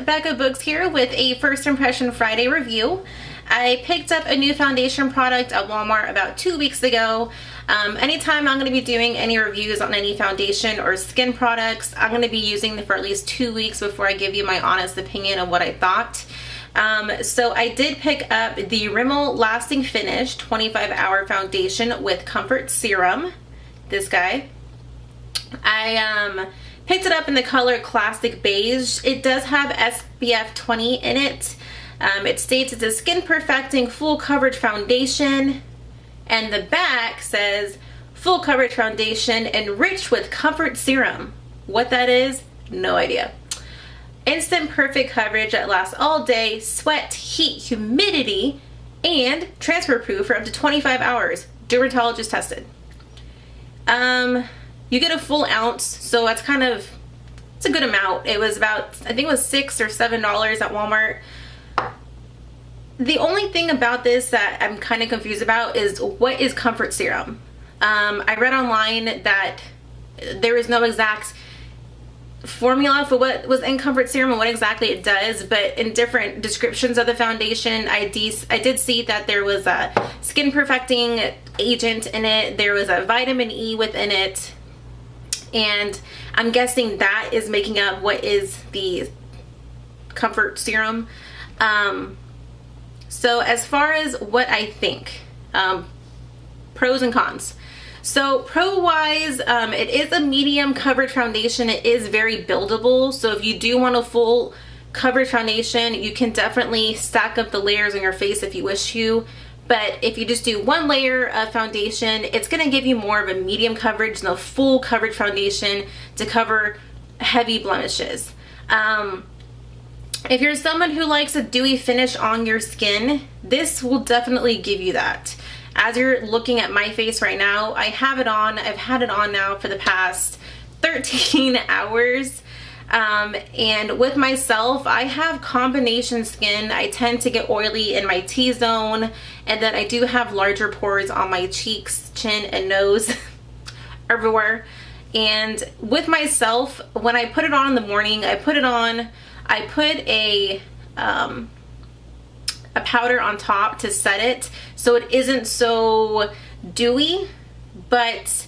Becca Books here with a First Impression Friday review. I picked up a new foundation product at Walmart about 2 weeks ago. Anytime I'm going to be doing any reviews on any foundation or skin products, I'm going to be using them for at least 2 weeks before I give you my honest opinion of what I thought. So I did pick up the Rimmel Lasting Finish 25-Hour Foundation with Comfort Serum. This guy. I picked it up in the color Classic Beige. It does have SPF 20 in it. It states it's a skin perfecting full coverage foundation, and the back says full coverage foundation enriched with comfort serum. What that is, no idea. Instant perfect coverage that lasts all day, sweat, heat, humidity, and transfer proof for up to 25 hours. Dermatologist tested. You get a full ounce, so that's it's a good amount. It was about, I think it was $6 or $7 at Walmart. The only thing about this that I'm kind of confused about is what is comfort serum? I read online that there is no exact formula for what was in comfort serum and what exactly it does, but in different descriptions of the foundation, I did see that there was a skin perfecting agent in it, there was a vitamin E within it, and I'm guessing that is making up what is the comfort serum. So as far as what I think, pros and cons. So pro-wise, it is a medium coverage foundation. It is very buildable. So if you do want a full coverage foundation, you can definitely stack up the layers on your face if you wish to. But if you just do one layer of foundation, it's going to give you more of a medium coverage than a full coverage foundation to cover heavy blemishes. If you're someone who likes a dewy finish on your skin, this will definitely give you that. As you're looking at my face right now, I have it on. I've had it on now for the past 13 hours. And with myself, I have combination skin. I tend to get oily in my T-zone, and then I do have larger pores on my cheeks, chin, and nose, everywhere. And with myself, when I put it on in the morning, I put a powder on top to set it so it isn't so dewy, but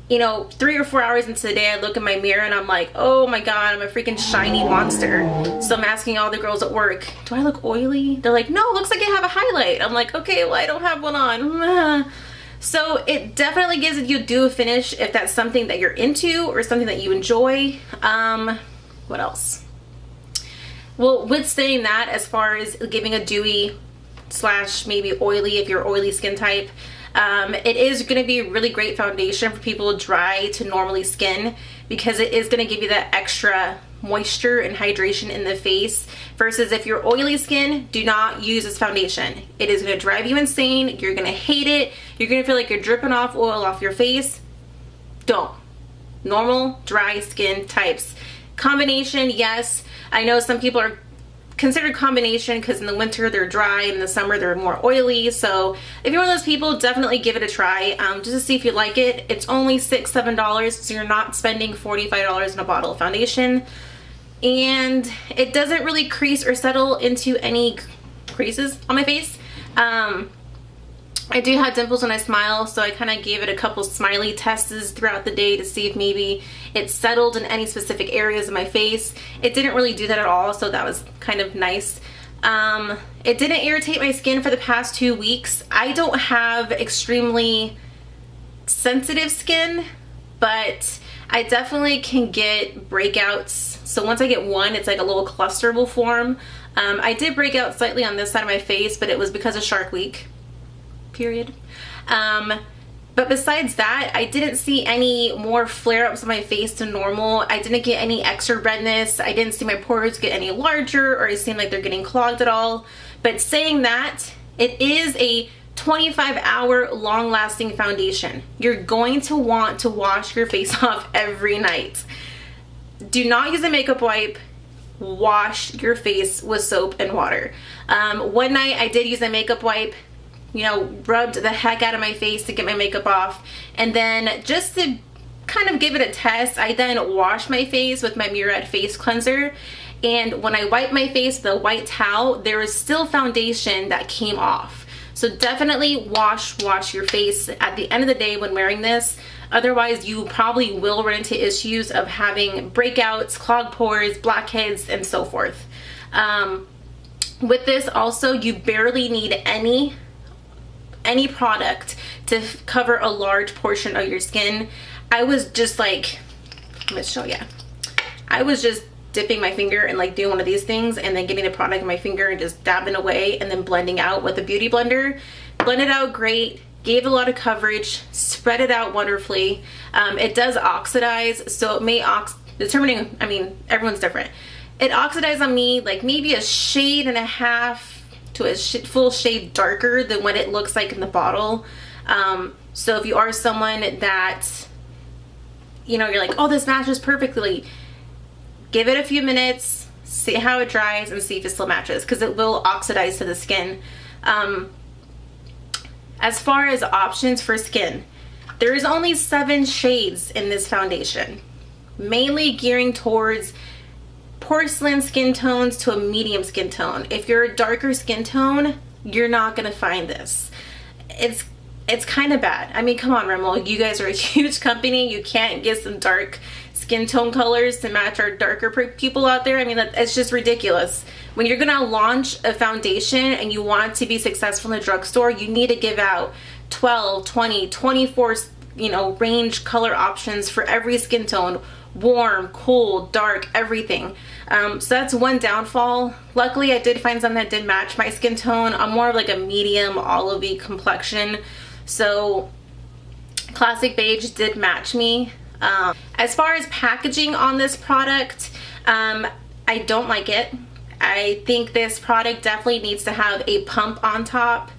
you know, 3 or 4 hours into the day, I look in my mirror and I'm like, oh my god, I'm a freaking shiny monster. So I'm asking all the girls at work, do I look oily? They're like, no, it looks like you have a highlight. I'm like, okay, well, I don't have one on. So it definitely gives you a dewy finish if that's something that you're into or something that you enjoy. What else? Well, with saying that, as far as giving a dewy / maybe oily if you're oily skin type, it is going to be a really great foundation for people dry to normally skin, because it is going to give you that extra moisture and hydration in the face, versus if you're oily skin, do not use this foundation. It is going to drive you insane. You're going to hate it. You're going to feel like you're dripping off oil off your face. Don't. Normal dry skin types. Combination, yes. I know some people are considered combination because in the winter they're dry and in the summer they're more oily. So if you're one of those people, definitely give it a try, just to see if you like it. It's only $6-7, so you're not spending $45 in a bottle of foundation, and it doesn't really crease or settle into any creases on my face. I do have dimples when I smile, so I kind of gave it a couple smiley tests throughout the day to see if maybe it settled in any specific areas of my face. It didn't really do that at all, so that was kind of nice. It didn't irritate my skin for the past 2 weeks. I don't have extremely sensitive skin, but I definitely can get breakouts. So once I get one, it's like a little cluster will form. I did break out slightly on this side of my face, but it was because of Shark Week. Period. But besides that, I didn't see any more flare-ups on my face than normal. I didn't get any extra redness. I didn't see my pores get any larger, or it seemed like they're getting clogged at all. But saying that, it is a 25-hour long-lasting foundation. You're going to want to wash your face off every night. Do not use a makeup wipe. Wash your face with soap and water. One night I did use a makeup wipe, you know, rubbed the heck out of my face to get my makeup off, and then just to kind of give it a test, I then washed my face with my Murad face cleanser, and when I wiped my face with a white towel, there was still foundation that came off. So definitely wash your face at the end of the day when wearing this. Otherwise, you probably will run into issues of having breakouts, clogged pores, blackheads, and so forth. With this also, you barely need any product to cover a large portion of your skin. I was just like, I'm gonna show you. I was just dipping my finger and like doing one of these things and then getting the product in my finger and just dabbing away and then blending out with a beauty blender. Blended out great, gave a lot of coverage, spread it out wonderfully. It does oxidize, so it may I mean, everyone's different. It oxidized on me like maybe a shade and a half to a full shade darker than what it looks like in the bottle. So if you are someone that, you know, you're like, oh, this matches perfectly, give it a few minutes, see how it dries, and see if it still matches, because it will oxidize to the skin. As far as options for skin, there is only 7 shades in this foundation, mainly gearing towards porcelain skin tones to a medium skin tone. If you're a darker skin tone, you're not gonna find this. It's kind of bad. I mean, come on, Rimmel, you guys are a huge company. You can't get some dark skin tone colors to match our darker people out there. I mean, it's just ridiculous. When you're gonna launch a foundation and you want to be successful in the drugstore, you need to give out 12, 20, 24, you know, range color options for every skin tone. Warm, cool, dark, everything. So that's one downfall. Luckily, I did find some that did match my skin tone. I'm more of like a medium olivey complexion, so classic beige did match me. As far as packaging on this product, I don't like it. I think this product definitely needs to have a pump on top.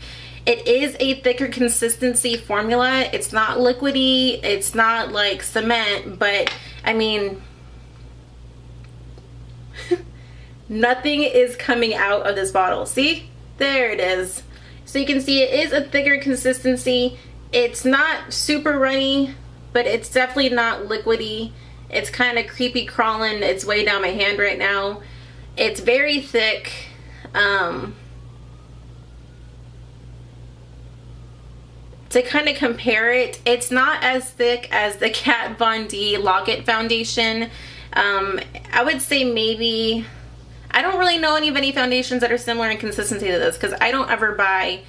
It is a thicker consistency formula. It's not liquidy, it's not like cement, but I mean, nothing is coming out of this bottle. See? There it is. So you can see it is a thicker consistency. It's not super runny, but it's definitely not liquidy. It's kind of creepy crawling its way down my hand right now. It's very thick. To kind of compare it, it's not as thick as the Kat Von D Lock-It foundation. I would say maybe, I don't really know any foundations that are similar in consistency to this, because I don't ever buy,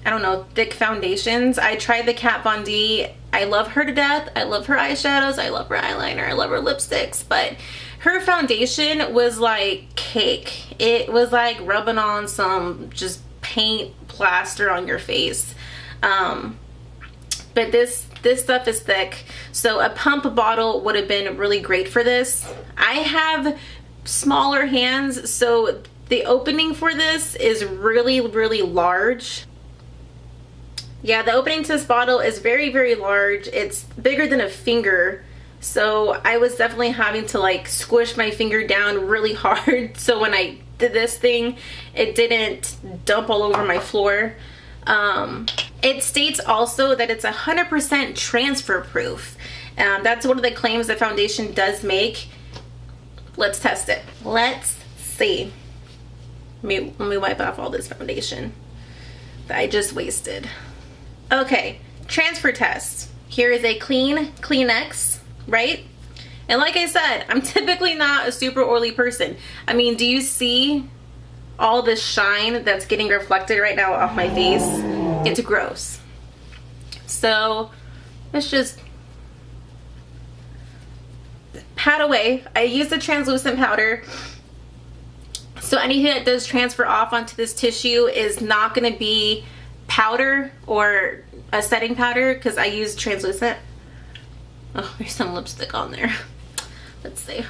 I don't know, thick foundations. I tried the Kat Von D. I love her to death. I love her eyeshadows. I love her eyeliner. I love her lipsticks. But her foundation was like cake. It was like rubbing on some just paint plaster on your face. But this stuff is thick, so a pump bottle would have been really great for this. I have smaller hands, so the opening for this is really, really large. Yeah, the opening to this bottle is very, very large. It's bigger than a finger, so I was definitely having to like squish my finger down really hard, so when I did this thing, it didn't dump all over my floor. It states also that it's 100% transfer proof. That's one of the claims the foundation does make. Let's test it. Let's see. Let me wipe off all this foundation that I just wasted. Okay, transfer test. Here is a clean Kleenex, right? And like I said, I'm typically not a super oily person. I mean, do you see all the shine that's getting reflected right now off my face? It's gross. So let's just pat away. I use the translucent powder, so anything that does transfer off onto this tissue is not going to be powder or a setting powder, because I use translucent. Oh, there's some lipstick on there. Let's see,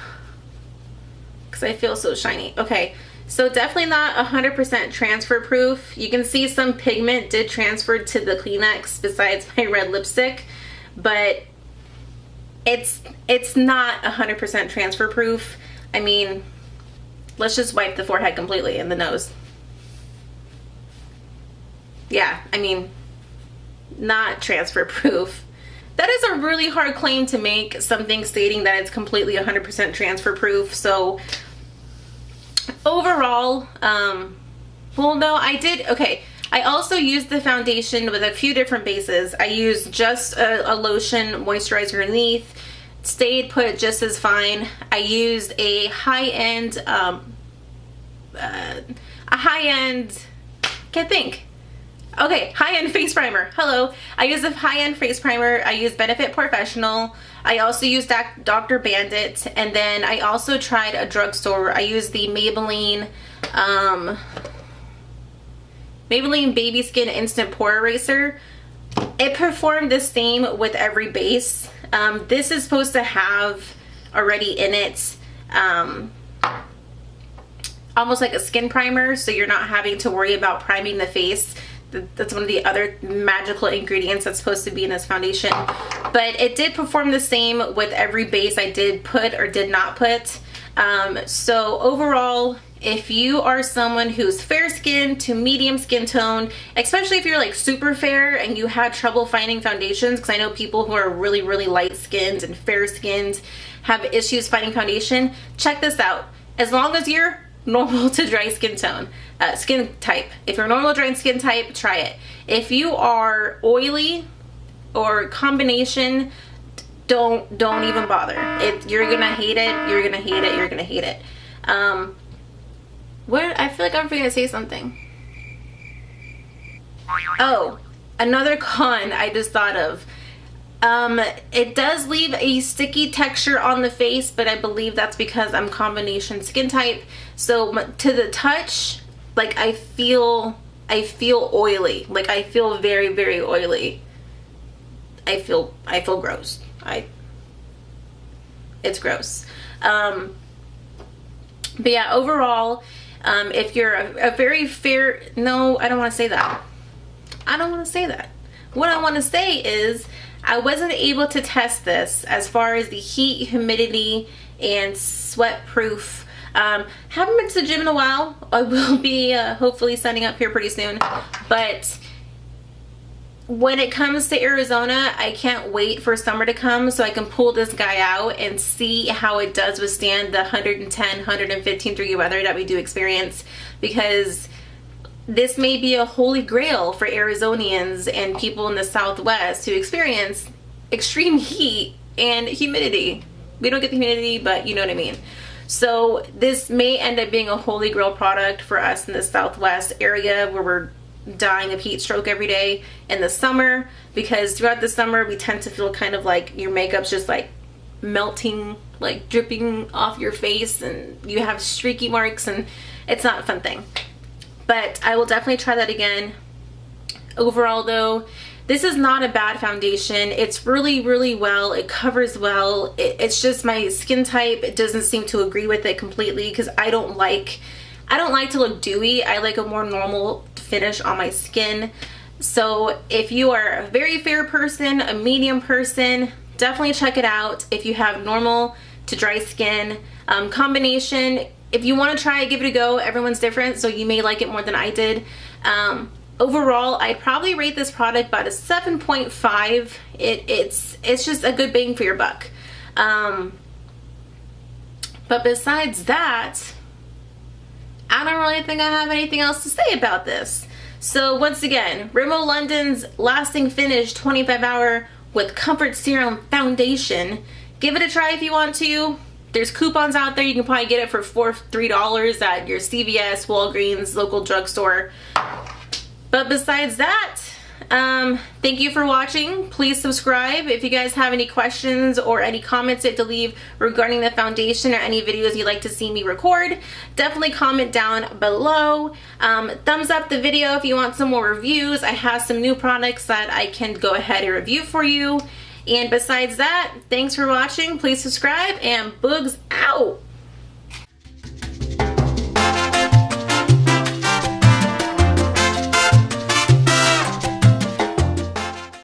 because I feel so shiny. Okay, so definitely not 100% transfer proof. You can see some pigment did transfer to the Kleenex besides my red lipstick, but it's not 100% transfer proof. I mean, let's just wipe the forehead completely and the nose. Yeah, I mean, not transfer proof. That is a really hard claim to make, something stating that it's completely 100% transfer proof. So overall, well, no, I did, okay. I also used the foundation with a few different bases. I used just a lotion moisturizer underneath. Stayed put just as fine. I used a high-end, can't think. Okay, high-end face primer. Hello. I used a high-end face primer. I used Benefit Professional. I also used Dr. Bandit. And then I also tried a drugstore. I used the Maybelline Baby Skin Instant Pore Eraser. It performed the same with every base. This is supposed to have already in it almost like a skin primer, so you're not having to worry about priming the face. That's one of the other magical ingredients that's supposed to be in this foundation. But it did perform the same with every base I did put or did not put. So overall, if you are someone who's fair skinned to medium skin tone, especially if you're like super fair and you had trouble finding foundations, because I know people who are really, really light skinned and fair skinned have issues finding foundation, check this out. As long as you're normal to dry skin tone, skin type. If you're normal dry skin type, try it. If you are oily or combination, don't even bother. You're gonna hate it. You're gonna hate it. You're gonna hate it. What? I feel like I'm gonna say something. Oh, another con I just thought of. It does leave a sticky texture on the face, but I believe that's because I'm combination skin type. So to the touch, like I feel oily. Like I feel very, very oily. I feel gross. It's gross. But yeah, overall, if you're a very fair, no, I don't want to say that. I don't want to say that. What I want to say is I wasn't able to test this as far as the heat, humidity, and sweat proof. Haven't been to the gym in a while. I will be hopefully signing up here pretty soon. But when it comes to Arizona, I can't wait for summer to come so I can pull this guy out and see how it does withstand the 110, 115 degree weather that we do experience, because this may be a holy grail for Arizonians and people in the Southwest who experience extreme heat and humidity. We don't get the humidity, but you know what I mean. So this may end up being a holy grail product for us in the Southwest area where we're dying of heat stroke every day in the summer, because throughout the summer we tend to feel kind of like your makeup's just like melting, like dripping off your face, and you have streaky marks, and it's not a fun thing. But I will definitely try that again. Overall though, this is not a bad foundation. It's really, really well. It covers well. It's just my skin type. It doesn't seem to agree with it completely, because I don't like to look dewy. I like a more normal finish on my skin. So if you are a very fair person, a medium person, definitely check it out. If you have normal to dry skin, combination, if you want to try it, give it a go. Everyone's different, so you may like it more than I did. Overall, I'd probably rate this product about a 7.5. It's just a good bang for your buck. But besides that, I don't really think I have anything else to say about this. So once again, Rimmel London's Lasting Finish 25 Hour with Comfort Serum Foundation. Give it a try if you want to. There's coupons out there. You can probably get it for $3 at your CVS, Walgreens, local drugstore. But besides that, thank you for watching. Please subscribe. If you guys have any questions or any comments to leave regarding the foundation or any videos you'd like to see me record, definitely comment down below. Thumbs up the video if you want some more reviews. I have some new products that I can go ahead and review for you. And besides that, thanks for watching. Please subscribe, and Boogs out.